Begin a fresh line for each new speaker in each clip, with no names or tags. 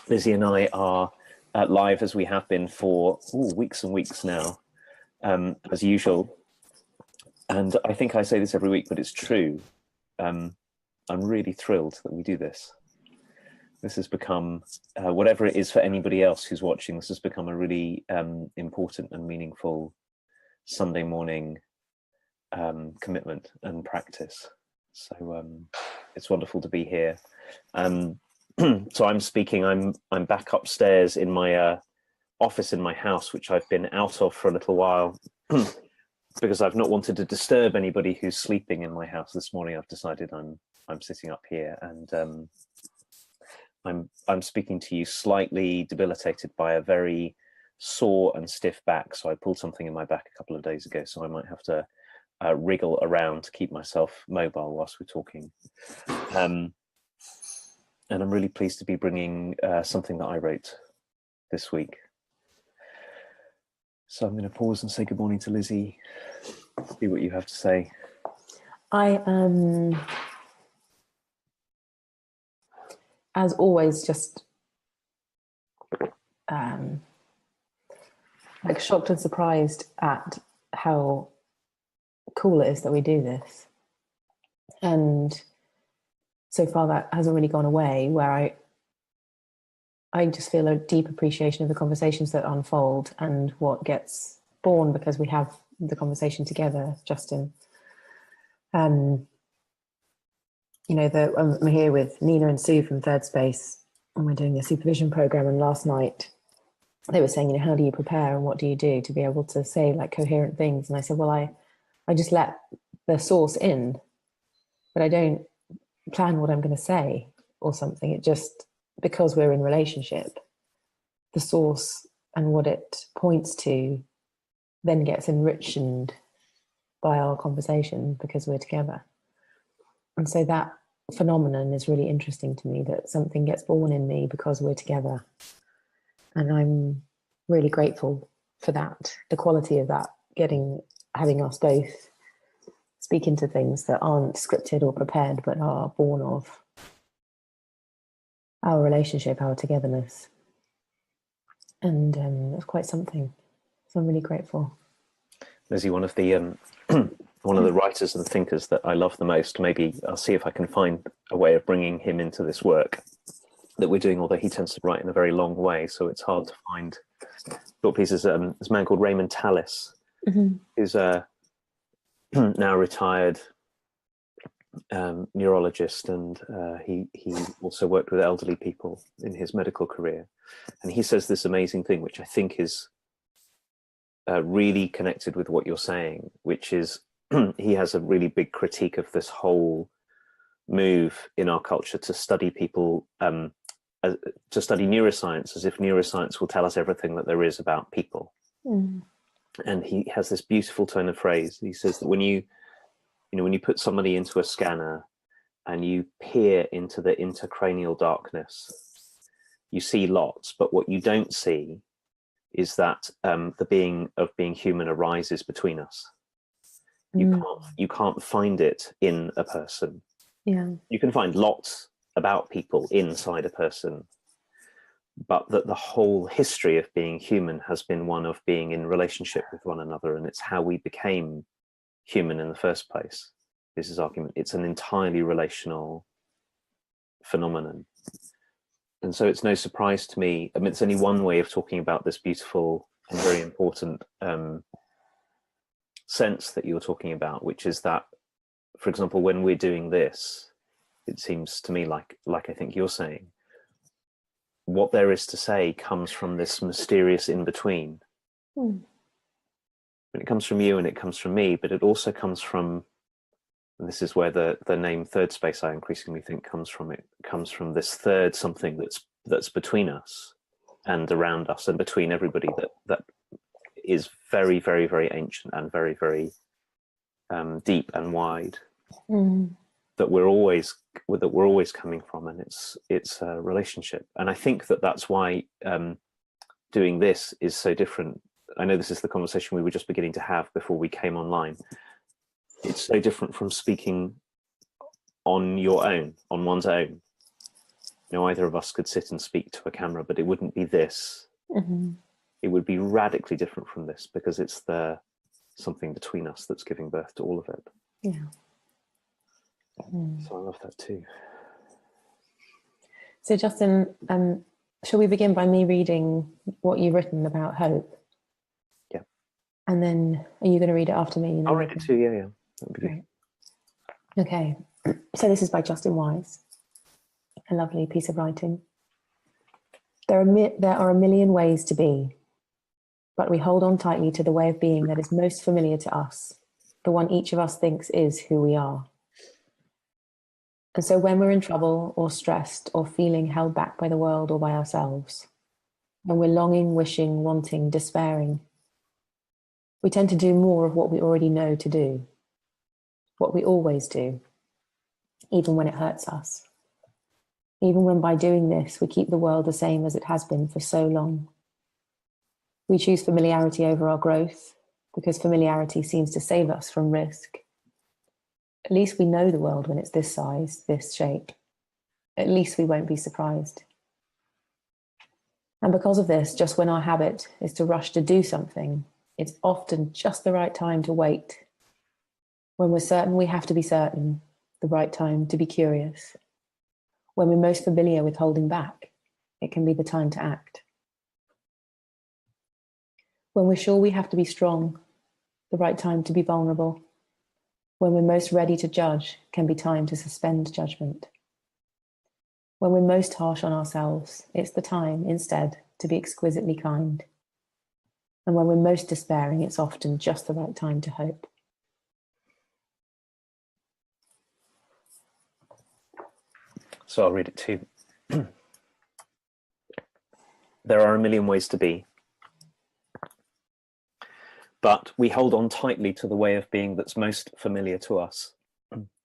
Lizzie and I are live as we have been for weeks and weeks now, as usual. And I think I say this every week, but it's true. I'm really thrilled that we do this. This has become, whatever it is for anybody else who's watching, this has become a really important and meaningful Sunday morning commitment and practice. So it's wonderful to be here. So I'm speaking, I'm back upstairs in my office in my house, which I've been out of for a little while because I've not wanted to disturb anybody who's sleeping in my house this morning. I've decided I'm sitting up here, and I'm speaking to you slightly debilitated by a very sore and stiff back. So I pulled something in my back a couple of days ago, so I might have to wriggle around to keep myself mobile whilst we're talking. And I'm really pleased to be bringing something that I wrote this week. So I'm going to pause and say good morning to Lizzie, see what you have to say.
I am, as always, just like shocked and surprised at how cool it is that we do this. And so far that hasn't really gone away, where I just feel a deep appreciation of the conversations that unfold and what gets born because we have the conversation together, Justin. You know, I'm here with Nina and Sue from Third Space, and we're doing a supervision program. And last night they were saying, you know, how do you prepare and what do you do to be able to say like coherent things? And I said, well, I just let the source in, but I don't plan what I'm going to say or something. It just, because we're in relationship, the source and what it points to then gets enriched by our conversation because we're together. And so that phenomenon is really interesting to me, that something gets born in me because we're together. And I'm really grateful for that, the quality of that, having us both speak into things that aren't scripted or prepared, but are born of our relationship, our togetherness. And it's quite something. So I'm really grateful.
Lizzie, one of the writers and thinkers that I love the most, maybe I'll see if I can find a way of bringing him into this work that we're doing, although he tends to write in a very long way, so it's hard to find short pieces. There's a man called Raymond Tallis, who's now retired neurologist, and he also worked with elderly people in his medical career, and he says this amazing thing which I think is really connected with what you're saying, which is he has a really big critique of this whole move in our culture to study people, to study neuroscience as if neuroscience will tell us everything that there is about people. And he has this beautiful turn of phrase. He says that when you put somebody into a scanner and you peer into the intercranial darkness, you see lots, but what you don't see is that the being of being human arises between us. You can't find it in a person.
Yeah.
You can find lots about people inside a person, but that the whole history of being human has been one of being in relationship with one another, and it's how we became human in the first place. This is argument. It's an entirely relational phenomenon. And so it's no surprise to me. I mean, it's only one way of talking about this beautiful and very important sense that you're talking about, which is that, for example, when we're doing this, it seems to me like I think you're saying, what there is to say comes from this mysterious in-between. And it comes from you and it comes from me, but it also comes from, and this is where the name Third Space, I increasingly think, comes from. It comes from this third something that's between us and around us and between everybody, that is very, very, very ancient and very, very deep and wide. That we're always coming from, and it's a relationship. And I think that's why doing this is so different. I know this is the conversation we were just beginning to have before we came online. It's so different from speaking on your own, on one's own, either of us could sit and speak to a camera, but it wouldn't be this.
Mm-hmm.
It would be radically different from this, because it's something between us that's giving birth to all of it.
Yeah.
So I love that too.
So Justin, shall we begin by me reading what you've written about hope?
Yeah.
And then are you going to read it after me?
I'll read it too, yeah. That'd be
great. Okay. So this is by Justin Wise. A lovely piece of writing. There are a million ways to be, but we hold on tightly to the way of being that is most familiar to us, the one each of us thinks is who we are. And so when we're in trouble or stressed or feeling held back by the world or by ourselves, when we're longing, wishing, wanting, despairing, we tend to do more of what we already know to do, what we always do, even when it hurts us. Even when by doing this, we keep the world the same as it has been for so long. We choose familiarity over our growth because familiarity seems to save us from risk. At least we know the world when it's this size, this shape. At least we won't be surprised. And because of this, just when our habit is to rush to do something, it's often just the right time to wait. When we're certain we have to be certain, the right time to be curious. When we're most familiar with holding back, it can be the time to act. When we're sure we have to be strong, the right time to be vulnerable. When we're most ready to judge, can be time to suspend judgment. When we're most harsh on ourselves, it's the time, instead, to be exquisitely kind. And when we're most despairing, it's often just the right time to hope.
So I'll read it too. There are a million ways to be, but we hold on tightly to the way of being that's most familiar to us,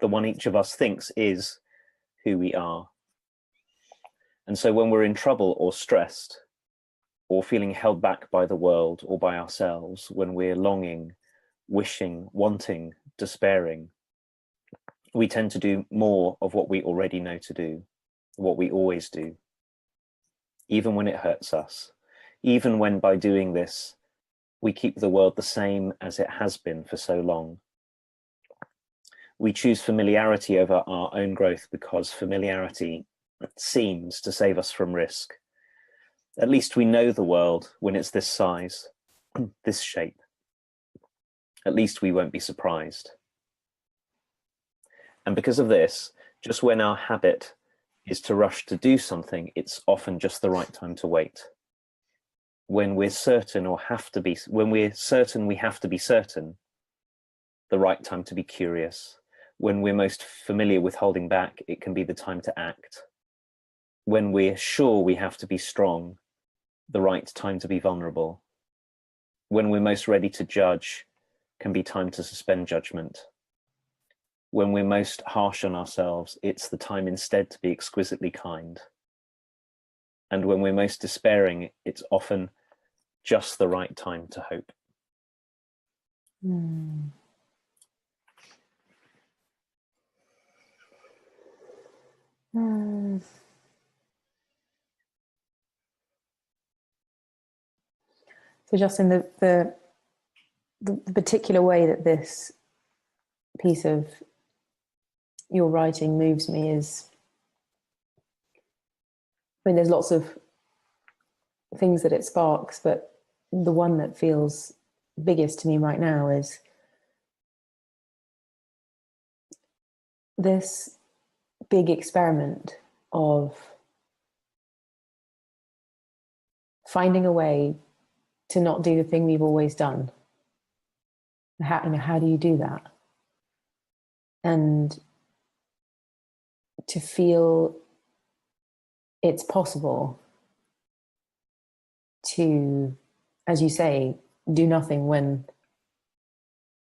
the one each of us thinks is who we are. And so when we're in trouble or stressed, or feeling held back by the world or by ourselves, when we're longing, wishing, wanting, despairing, we tend to do more of what we already know to do, what we always do, even when it hurts us, even when by doing this, we keep the world the same as it has been for so long. We choose familiarity over our own growth because familiarity seems to save us from risk. At least we know the world when it's this size, this shape. At least we won't be surprised. And because of this, just when our habit is to rush to do something, it's often just the right time to wait. When we're certain when we're certain we have to be certain, the right time to be curious. When we're most familiar with holding back, it can be the time to act. When we're sure we have to be strong, the right time to be vulnerable. When we're most ready to judge, can be time to suspend judgment. When we're most harsh on ourselves, it's the time instead to be exquisitely kind. And when we're most despairing, it's often just the right time to hope.
So Justin, the particular way that this piece of your writing moves me is, I mean, there's lots of things that it sparks, but the one that feels biggest to me right now is this big experiment of finding a way to not do the thing we've always done. How do you do that? And to feel it's possible to, as you say, do nothing when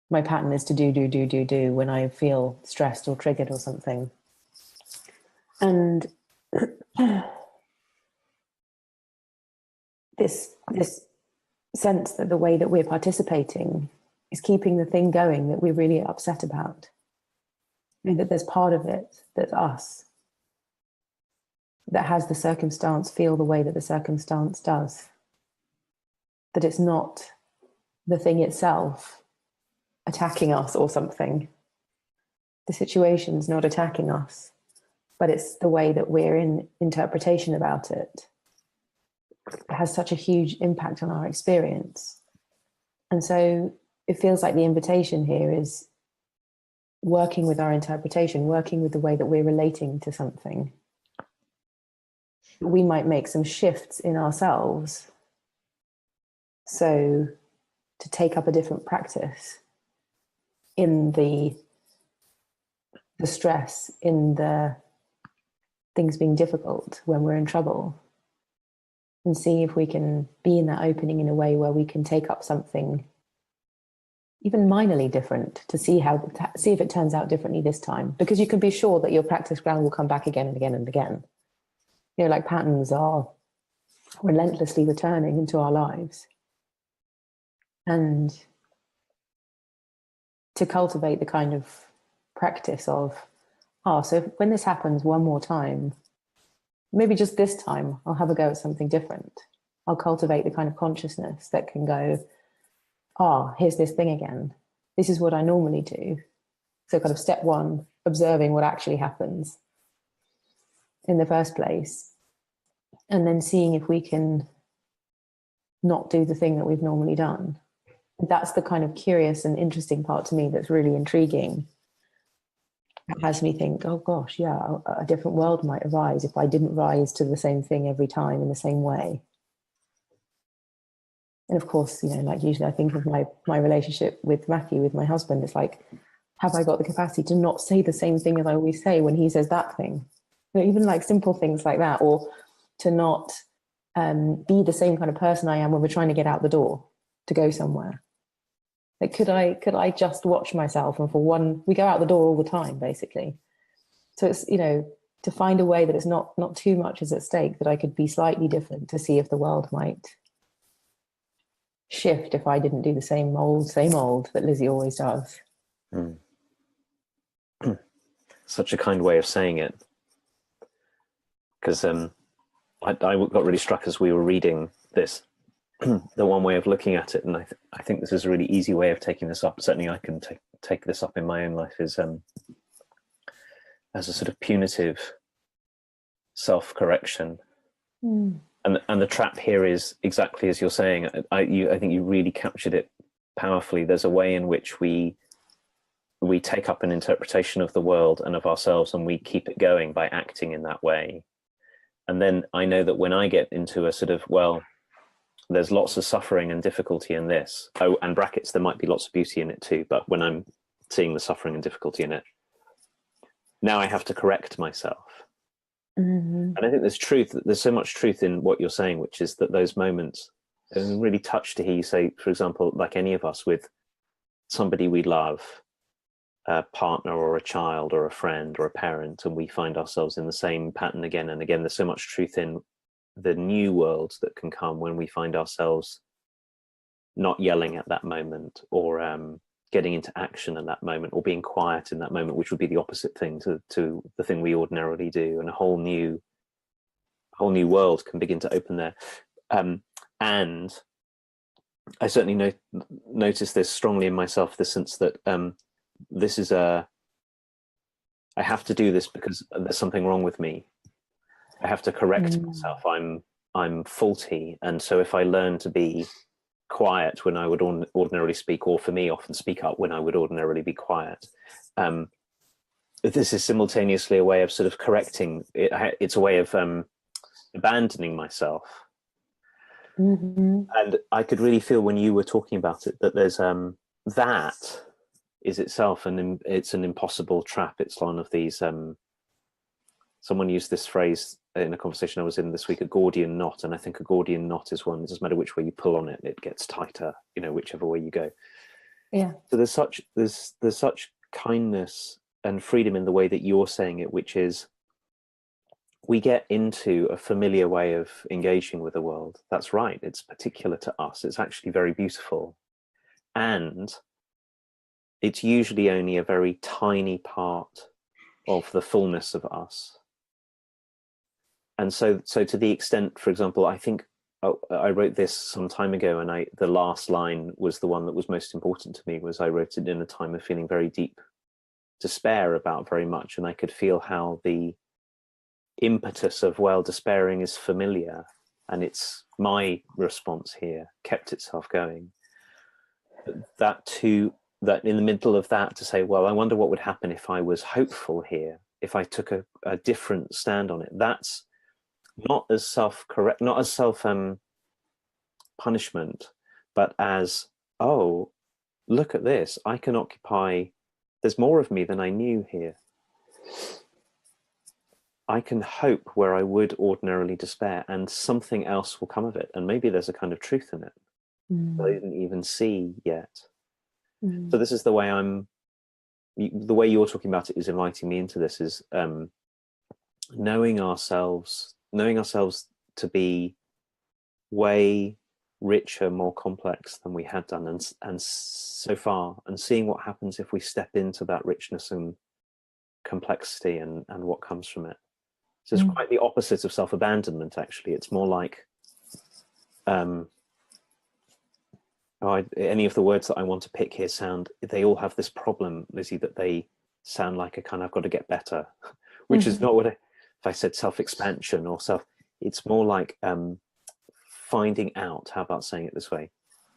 my pattern is to do when I feel stressed or triggered or something. And this sense that the way that we're participating is keeping the thing going that we're really upset about. I mean, that there's part of it that's us. that has the circumstance feel the way that the circumstance does. That it's not the thing itself attacking us or something. The situation's not attacking us, but it's the way that we're in interpretation about it. It has such a huge impact on our experience. And so it feels like the invitation here is working with our interpretation, working with the way that we're relating to something. We might make some shifts in ourselves. So to take up a different practice in the stress, in the things being difficult when we're in trouble, and see if we can be in that opening in a way where we can take up something even minorly different to see if it turns out differently this time. Because you can be sure that your practice ground will come back again and again and again. You know, like patterns are relentlessly returning into our lives. And to cultivate the kind of practice of, so when this happens one more time, maybe just this time, I'll have a go at something different. I'll cultivate the kind of consciousness that can go, here's this thing again. This is what I normally do. So kind of step one, observing what actually happens in the first place, and then seeing if we can not do the thing that we've normally done. That's the kind of curious and interesting part to me that's really intriguing. It has me think, oh gosh, yeah, a different world might arise if I didn't rise to the same thing every time in the same way. And of course, you know, like usually I think of my relationship with Matthew, with my husband. It's like, have I got the capacity to not say the same thing as I always say when he says that thing? You know, even like simple things like that, or to not be the same kind of person I am when we're trying to get out the door to go somewhere. Like, could I just watch myself? And we go out the door all the time, basically. So it's, you know, to find a way that it's not too much is at stake, that I could be slightly different to see if the world might shift if I didn't do the same old that Lizzie always does.
Mm. Such a kind way of saying it. Because I got really struck as we were reading this, the one way of looking at it, and I think this is a really easy way of taking this up. Certainly I can take this up in my own life, is as a sort of punitive self-correction.
Mm.
And the trap here is exactly as you're saying. I think you really captured it powerfully. There's a way in which we take up an interpretation of the world and of ourselves, and we keep it going by acting in that way. And then I know that when I get into a sort of, well, there's lots of suffering and difficulty in this. Oh, and brackets, there might be lots of beauty in it too. But when I'm seeing the suffering and difficulty in it, now I have to correct myself. Mm-hmm. And I think there's so much truth in what you're saying, which is that those moments are really touched to hear you say, for example, like any of us with somebody we love, a partner or a child or a friend or a parent, and we find ourselves in the same pattern again and again. There's so much truth in the new worlds that can come when we find ourselves not yelling at that moment, or getting into action at that moment, or being quiet in that moment, which would be the opposite thing to the thing we ordinarily do. And a whole new world can begin to open there. And I certainly notice this strongly in myself, the sense that this is I have to do this because there's something wrong with me. I have to correct myself. I'm faulty. And so if I learn to be quiet when I would ordinarily speak, or for me, often speak up when I would ordinarily be quiet, this is simultaneously a way of sort of correcting it. It's a way of abandoning myself. Mm-hmm. And I could really feel when you were talking about it that there's that is itself it's an impossible trap. It's one of these someone used this phrase in a conversation I was in this week, a Gordian knot, and I think a Gordian knot is one, it doesn't matter which way you pull on it, it gets tighter, you know, whichever way you go.
Yeah.
So there's such kindness and freedom in the way that you're saying it, which is we get into a familiar way of engaging with the world. That's right, it's particular to us, it's actually very beautiful, and it's usually only a very tiny part of the fullness of us. and so to the extent, for example, I think I wrote this some time ago, and the last line was the one that was most important to me. Was I wrote it in a time of feeling very deep despair about very much, and I could feel how the impetus of, well, despairing is familiar, and it's my response here, kept itself going. That in the middle of that, to say, well, I wonder what would happen if I was hopeful here, if I took a different stand on it. That's not as self-correct, not as punishment, but as, oh, look at this, I can occupy, there's more of me than I knew here. I can hope where I would ordinarily despair, and something else will come of it. And maybe there's a kind of truth in it that I didn't even see yet. So this is the way the way you're talking about it is inviting me into this, is knowing ourselves to be way richer, more complex than we had done, and so far, and seeing what happens if we step into that richness and complexity and what comes from it. So it's quite the opposite of self-abandonment, actually. It's more like any of the words that I want to pick here they all have this problem, Lizzie, that they sound like a kind of, I've got to get better, which is not what if I said self-expansion or it's more like finding out, how about saying it this way,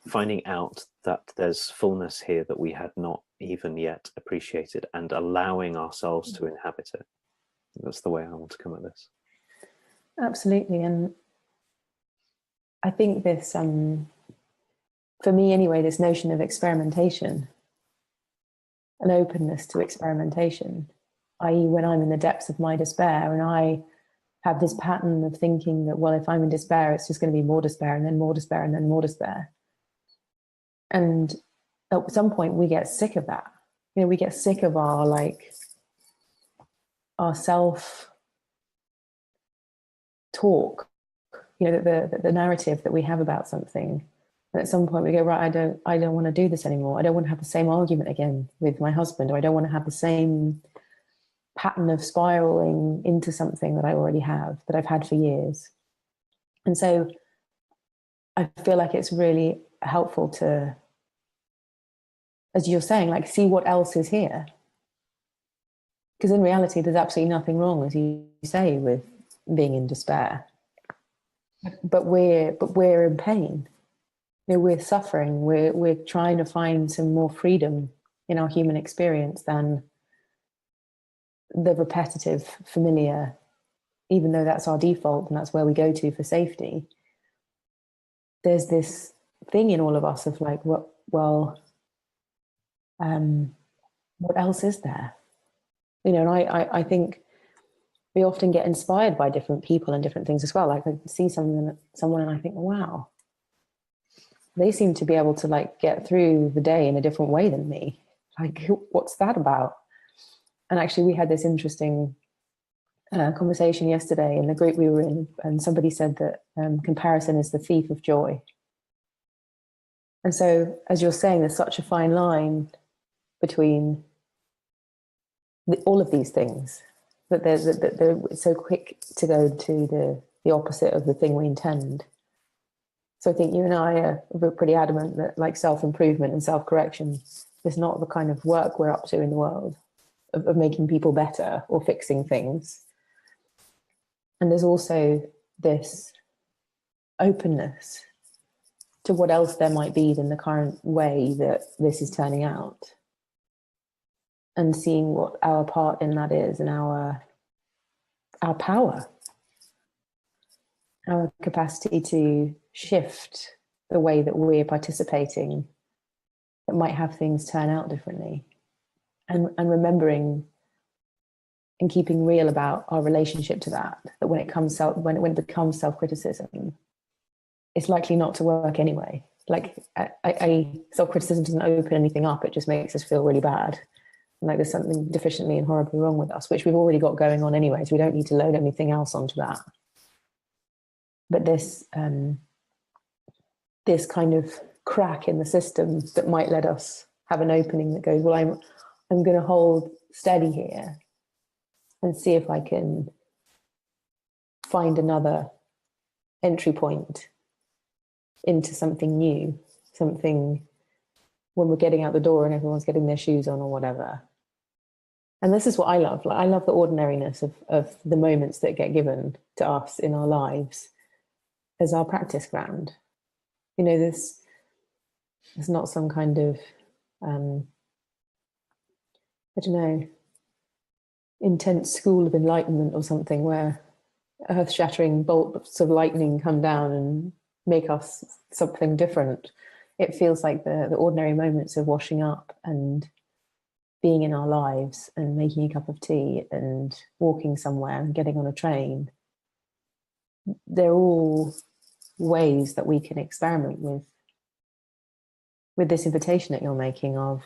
finding out that there's fullness here that we had not even yet appreciated, and allowing ourselves to inhabit it. That's the way I want to come at this.
Absolutely. And I think this, for me anyway, this notion of experimentation, an openness to experimentation, i.e. when I'm in the depths of my despair and I have this pattern of thinking that, well, if I'm in despair, it's just going to be more despair and then more despair and then more despair. And at some point we get sick of that. We get sick of our self talk, the narrative that we have about something. And at some point we go, right, I don't want to do this anymore. I don't want to have the same argument again with my husband, or I don't want to have the same pattern of spiraling into something that I already have, that I've had for years. And so I feel like it's really helpful to, as you're saying, see what else is here. Because in reality, there's absolutely nothing wrong, as you say, with being in despair. But we're in pain. We're suffering. We're trying to find some more freedom in our human experience than the repetitive, familiar, even though that's our default and that's where we go to for safety. There's this thing in all of us of what else is there? And I think we often get inspired by different people and different things as well. I see someone and I think, wow, they seem to be able to get through the day in a different way than me. What's that about? And actually we had this interesting conversation yesterday in the group we were in, and somebody said that comparison is the thief of joy. And so, as you're saying, there's such a fine line between all of these things, that they're so quick to go to the opposite of the thing we intend. So I think you and I are pretty adamant that self-improvement and self-correction is not the kind of work we're up to in the world, of making people better or fixing things. And there's also this openness to what else there might be than the current way that this is turning out, and seeing what our part in that is, and our power, our capacity to shift the way that we're participating that might have things turn out differently, and remembering and keeping real about our relationship to that when it becomes self-criticism, it's likely not to work anyway. Self-criticism doesn't open anything up, it just makes us feel really bad. There's something deficiently and horribly wrong with us, which we've already got going on anyway, so we don't need to load anything else onto that. But this kind of crack in the system that might let us have an opening that goes, well, I'm going to hold steady here and see if I can find another entry point into something new, something when we're getting out the door and everyone's getting their shoes on or whatever. And this is what I love. Like, I love the ordinariness of the moments that get given to us in our lives as our practice ground. You know, there's not some kind of, I don't know, intense school of enlightenment or something where earth-shattering bolts of lightning come down and make us something different. It feels like the ordinary moments of washing up and being in our lives and making a cup of tea and walking somewhere and getting on a train. They're all ways that we can experiment with this invitation that you're making of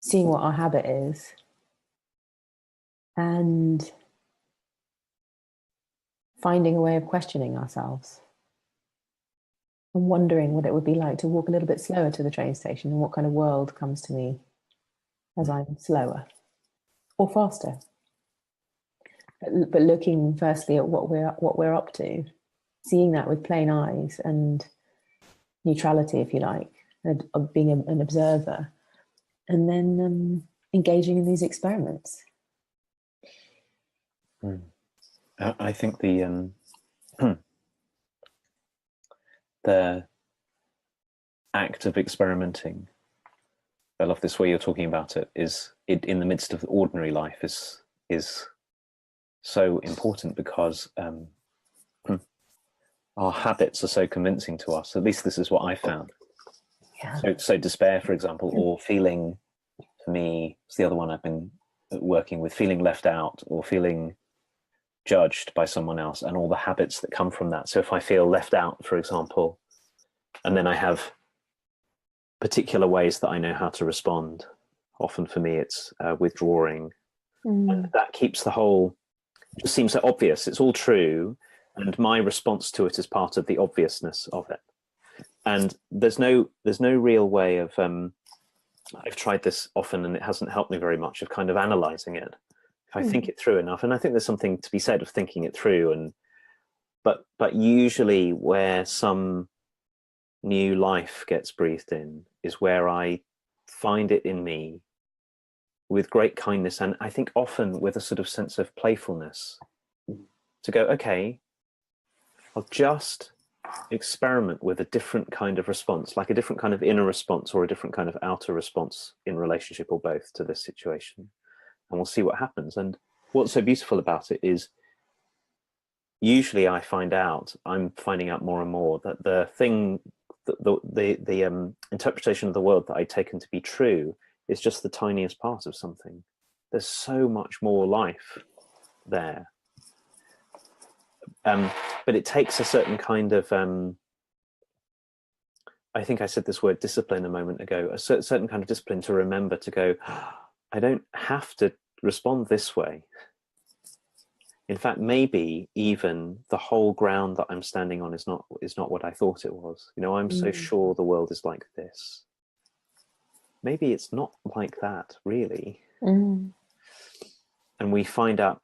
seeing what our habit is and finding a way of questioning ourselves and wondering what it would be like to walk a little bit slower to the train station and what kind of world comes to me as I'm slower or faster. But looking firstly at what we're up to, seeing that with plain eyes and neutrality, if you like, of being an observer, and then engaging in these experiments.
I think the the act of experimenting, I love this way you're talking about it, is it in the midst of ordinary life is so important because our habits are so convincing to us. At least this is what I found.
Yeah.
So despair, for example, or feeling, for me, it's the other one I've been working with, feeling left out or feeling judged by someone else and all the habits that come from that. So if I feel left out, for example, and then I have particular ways that I know how to respond, often for me it's withdrawing. And that keeps the whole, just seems so obvious. It's all true. And my response to it is part of the obviousness of it. And there's no real way of, I've tried this often and it hasn't helped me very much, of kind of analyzing it. If I think it through enough, and I think there's something to be said of thinking it through, but usually where some new life gets breathed in is where I find it in me with great kindness, and I think often with a sort of sense of playfulness, to go, okay, I'll just experiment with a different kind of response, like a different kind of inner response or a different kind of outer response in relationship or both to this situation, and we'll see what happens. And what's so beautiful about it is usually I'm finding out more and more that the thing, the interpretation of the world that I'd taken to be true is just the tiniest part of something. There's so much more life there. But it takes a certain kind of, I think I said this word discipline a moment ago, a certain kind of discipline to remember to go, I don't have to respond this way. In fact, maybe even the whole ground that I'm standing on is not what I thought it was. You know, I'm so sure the world is like this. Maybe it's not like that, really. And we find out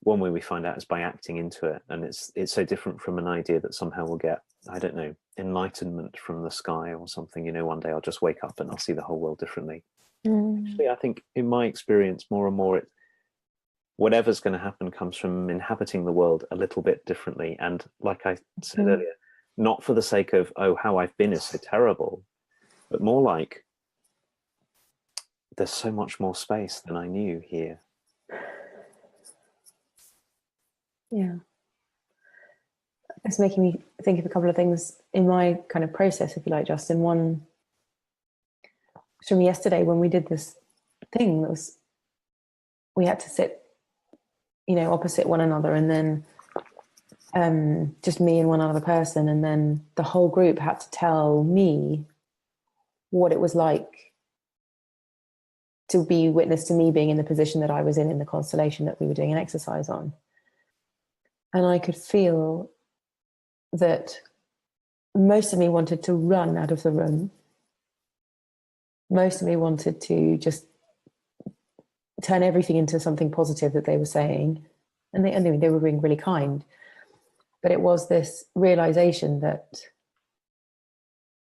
one way we find out is by acting into it. And it's so different from an idea that somehow we'll get, I don't know, enlightenment from the sky or something. You know, one day I'll just wake up and I'll see the whole world differently. Actually, I think in my experience, more and more, whatever's going to happen comes from inhabiting the world a little bit differently. And like I said earlier, not for the sake of, oh, how I've been is so terrible, but more like there's so much more space than I knew here.
Yeah. It's making me think of a couple of things in my kind of process, if you like, Justin. One from yesterday when we did this thing that was, we had to sit, you know, opposite one another, and then just me and one other person, and then the whole group had to tell me what it was like to be witness to me being in the position that I was in the constellation that we were doing an exercise on. And I could feel that most of me wanted to run out of the room. Most of me wanted to just turn everything into something positive that they were saying And they were being really kind. But it was this realization that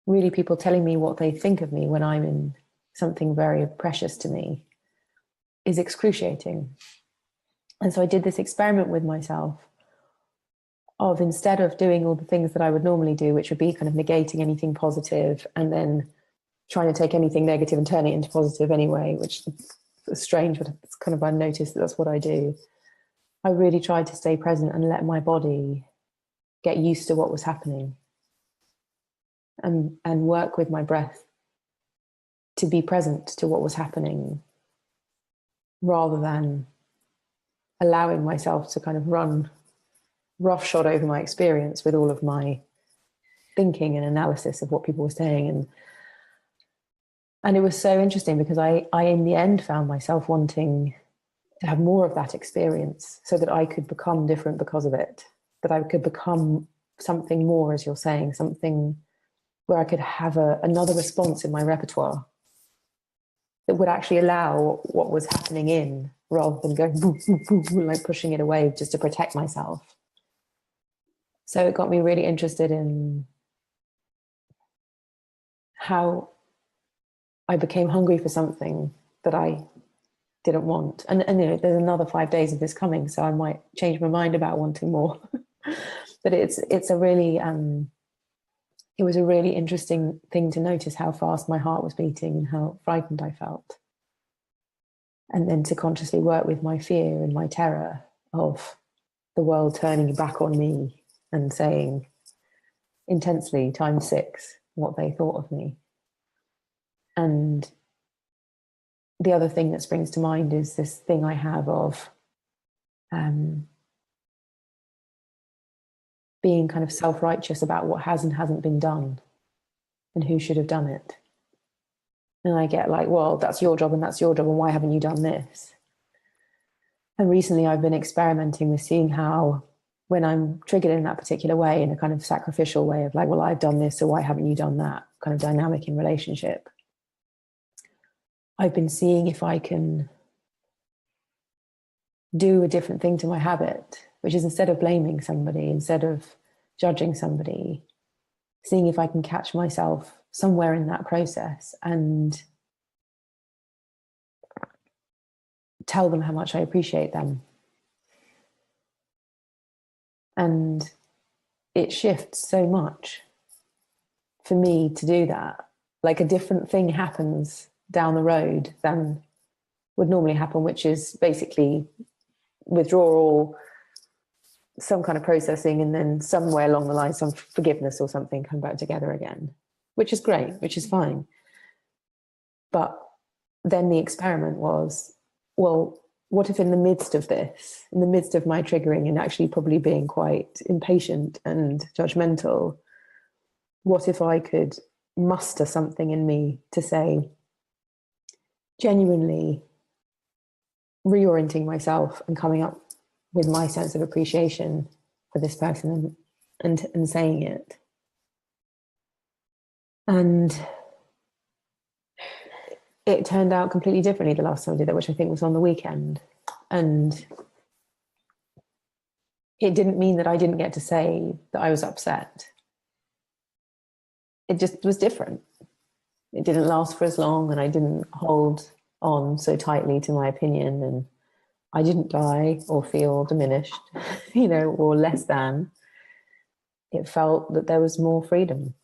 really people telling me what they think of me when I'm in something very precious to me is excruciating. And so I did this experiment with myself of, instead of doing all the things that I would normally do, which would be kind of negating anything positive and then trying to take anything negative and turn it into positive anyway, which is strange, but it's kind of, I noticed that that's what I do. I really tried to stay present and let my body get used to what was happening, and work with my breath to be present to what was happening, rather than allowing myself to kind of run roughshod over my experience with all of my thinking and analysis of what people were saying. And it was so interesting because I in the end found myself wanting to have more of that experience so that I could become different because of it, that I could become something more, as you're saying, something where I could have another response in my repertoire that would actually allow what was happening in, rather than going boo, boo, boo, like pushing it away just to protect myself. So it got me really interested in how I became hungry for something that I didn't want. And you know, there's another 5 days of this coming, so I might change my mind about wanting more. But it's a really it was a really interesting thing to notice how fast my heart was beating and how frightened I felt. And then to consciously work with my fear and my terror of the world turning back on me and saying intensely times 6 what they thought of me. And the other thing that springs to mind is this thing I have of being kind of self-righteous about what has and hasn't been done and who should have done it. And I get like, well, that's your job and that's your job, and why haven't you done this? And recently I've been experimenting with seeing how, when I'm triggered in that particular way, in a kind of sacrificial way of like, well, I've done this, so why haven't you done that, kind of dynamic in relationship, I've been seeing if I can do a different thing to my habit, which is, instead of blaming somebody, instead of judging somebody, seeing if I can catch myself somewhere in that process and tell them how much I appreciate them. And it shifts so much for me to do that. Like, a different thing happens down the road than would normally happen, which is basically withdrawal, some kind of processing, and then somewhere along the line, some forgiveness or something, come back together again, which is great, which is fine. But then the experiment was, well, what if in the midst of this, in the midst of my triggering and actually probably being quite impatient and judgmental, what if I could muster something in me to say, genuinely reorienting myself and coming up with my sense of appreciation for this person and saying it. And it turned out completely differently the last time I did that, which I think was on the weekend. And it didn't mean that I didn't get to say that I was upset. It just was different. It didn't last for as long, and I didn't hold on so tightly to my opinion, and I didn't die or feel diminished, you know, or less than. It felt that there was more freedom.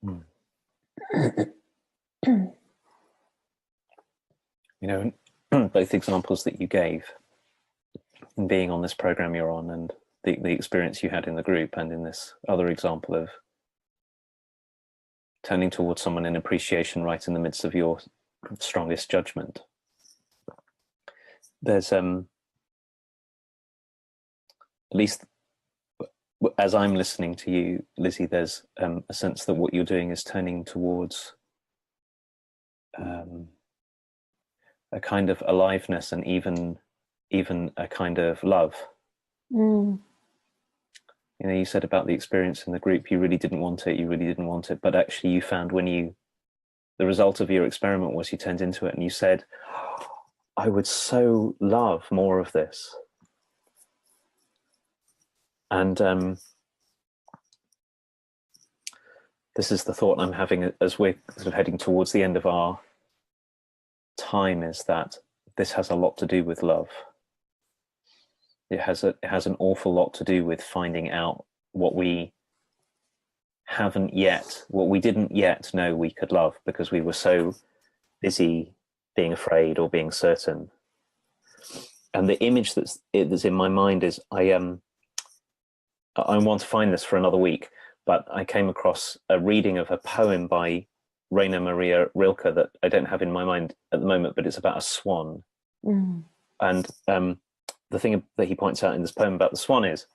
Mm. You know, both examples that you gave in being on this program you're on, and the experience you had in the group, and in this other example of turning towards someone in appreciation right in the midst of your strongest judgment. There's at least as I'm listening to you, Lizzie, there's a sense that what you're doing is turning towards a kind of aliveness, and even a kind of love.
Mm.
You know, you said about the experience in the group, you really didn't want it, but actually you found the result of your experiment was you turned into it and you said, I would so love more of this. And this is the thought I'm having as we're sort of heading towards the end of our time, is that this has a lot to do with love. It has an awful lot to do with finding out what we didn't yet know we could love, because we were so busy being afraid or being certain. And the image that's in my mind is, I want to find this for another week, but I came across a reading of a poem by Rainer Maria Rilke that I don't have in my mind at the moment, but it's about a swan. And the thing that he points out in this poem about the swan is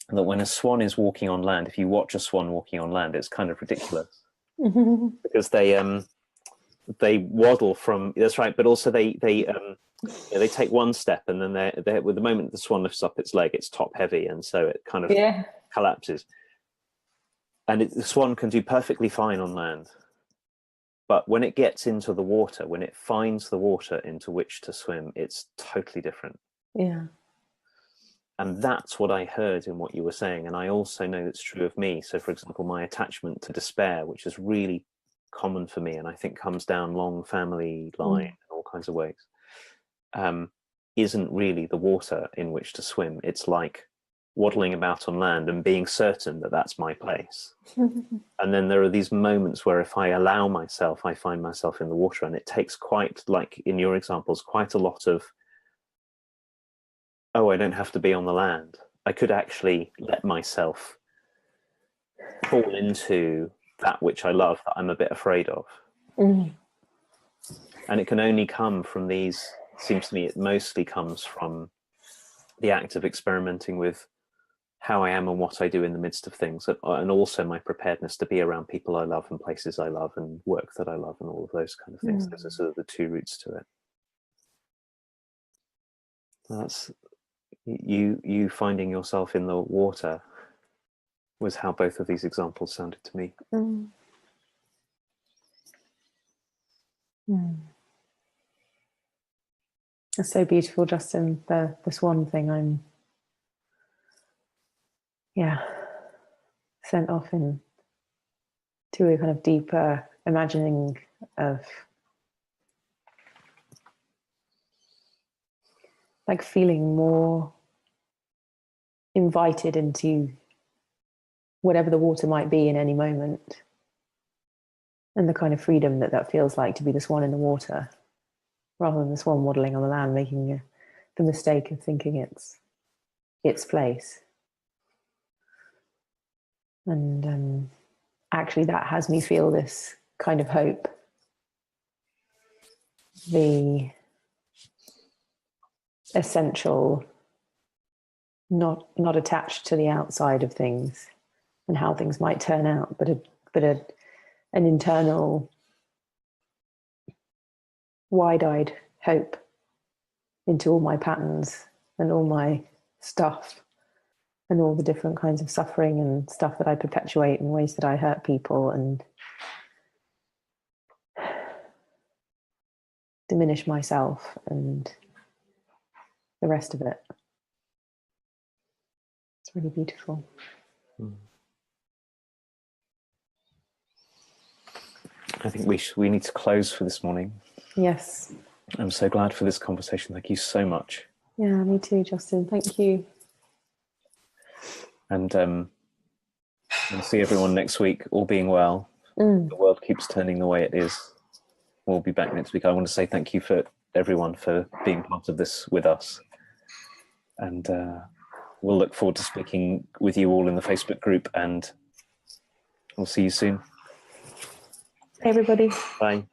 that when a swan is walking on land, if you watch a swan walking on land, it's kind of ridiculous because they waddle from, that's right, but also they take one step, and then they're with the moment the swan lifts up its leg, it's top heavy, and so it kind of collapses. And the swan can do perfectly fine on land, but when it gets into the water, when it finds the water into which to swim, it's totally different.
Yeah.
And that's what I heard in what you were saying. And I also know that's true of me. So, for example, my attachment to despair, which is really common for me, and I think comes down long family line in all kinds of ways, isn't really the water in which to swim. It's like waddling about on land and being certain that that's my place. And then there are these moments where if I allow myself, I find myself in the water, and it takes quite, like in your examples, quite a lot of, oh, I don't have to be on the land. I could actually let myself fall into that which I love that I'm a bit afraid of. And it can only come from these, seems to me it mostly comes from the act of experimenting with how I am and what I do in the midst of things, and also my preparedness to be around people I love and places I love and work that I love and all of those kind of things. Those are sort of the two roots to it. That's you finding yourself in the water was how both of these examples sounded to me.
It's so beautiful, Justin, the swan thing. I'm sent off in to a kind of deeper imagining of like feeling more invited into whatever the water might be in any moment, and the kind of freedom that feels like to be the swan in the water rather than the swan waddling on the land, making the mistake of thinking its place. And actually that has me feel this kind of hope, the essential, not attached to the outside of things and how things might turn out, but an internal wide-eyed hope into all my patterns and all my stuff and all the different kinds of suffering and stuff that I perpetuate in ways that I hurt people and diminish myself and the rest of it. It's really beautiful.
I think we need to close for this morning.
Yes.
I'm so glad for this conversation. Thank you so much.
Yeah, me too, Justin. Thank you.
And we'll see everyone next week, all being well. The world keeps turning the way it is. We'll be back next week. I want to say thank you for everyone for being part of this with us. And we'll look forward to speaking with you all in the Facebook group, and we'll see you soon.
Hey, everybody.
Bye.